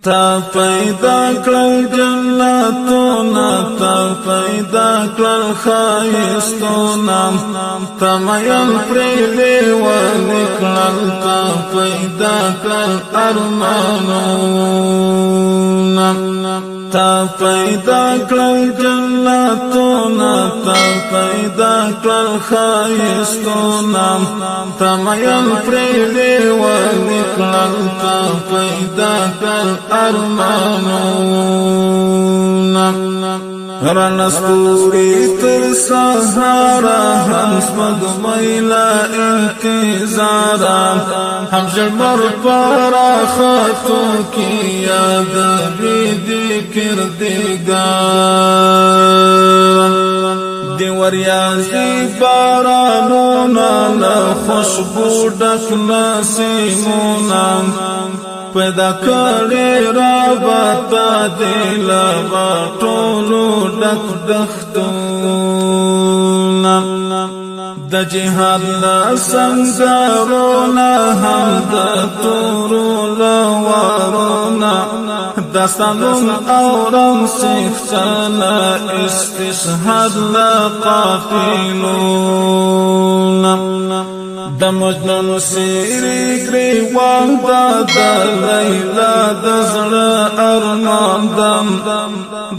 تا پیدا کړل جنتونه تا پیدا کړل خایستونه تا مېن پرې ونکړل تا پیدا کړل ارمانونه تا پیدا کړل جنتونه تا پیدا کړل خایستونه تا مېن پرې ونکړل تا پیدا کړل ارمانونه رنستوري تر سهارا هم سپګمۍ لا انتظارا هم ژمر پارا خطو کی یاد بی کردگار دی وریازی بارانونا لخوشبو ډک نسیمونا پیدا کړي رابطه دل غټولو ډک دښتونه د جهاد له سنګرونه هم د تورو لوارونه داستانون اورم سیخچانا استشهاد له قافلونه د مجنون سیری گریوان د لیلا د زړه ارمان دم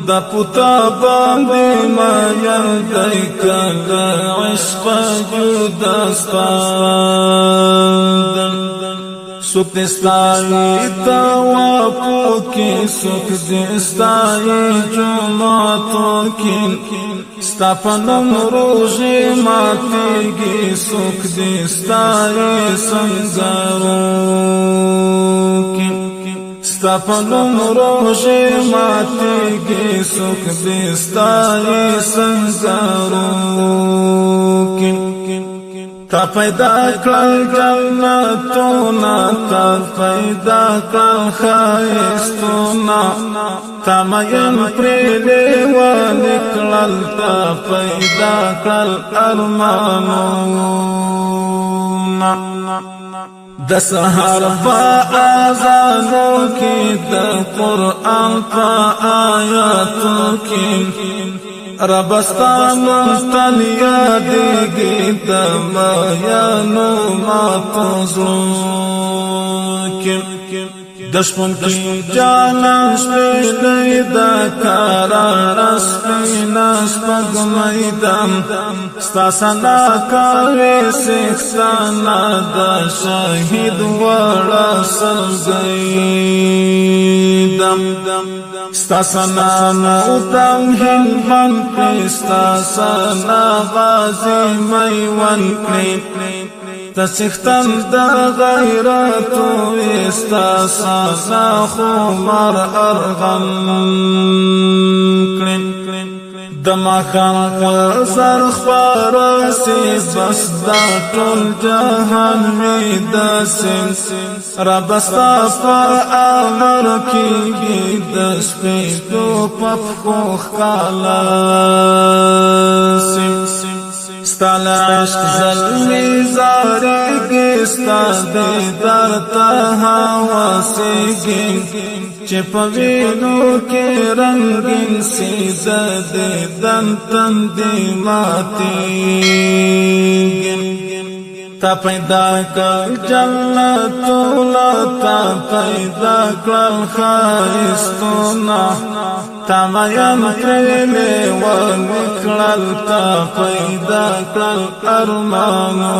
د پوتا باندې مایل دی کله عشق جداستان سوک دستایی توافو کی سوک دستایی جمعاتو کی ستاپنم روژی ماتیگی سوک دستایی سنگارو کی ستاپنم روژی ماتیگی سوک دستایی سنگارو کی تا پیدا کړل جنتونه تا پیدا کړل خایستونه تا مېن پرې ونکړل تا پیدا کړل ارمانونه د سحر په اذانو کې د قرآن په آیاتو کې ربستان تل یادېږي د مایانو ماتو زړو کې د شپون کې جانان شپېلۍ د کراره سپینه سپوږمۍ دم ستا ثنا کوي سیخسانه د شهید وړه سلګۍ دم ستا ثنا مودم هلمن کړي ستا ثنا غازي میوند کړي تسختن د غیرتو استا سازا خمر ارغن کړي د مخان وزر خبرسي بس دا ټول جهان می د سن ربستا په امر کېږي د سپېدو په پښو ښکاله ستال عشق زلمی زارگی ستا دیدار تا حواسیگی چه پوینو کی رنگین سیز دیدن تندی ماتیگی تا پیدا کړل جنتونه تا پیدا کړل خایستونه تا مېن پرې ونکړل تا پیدا کړل ارمانونه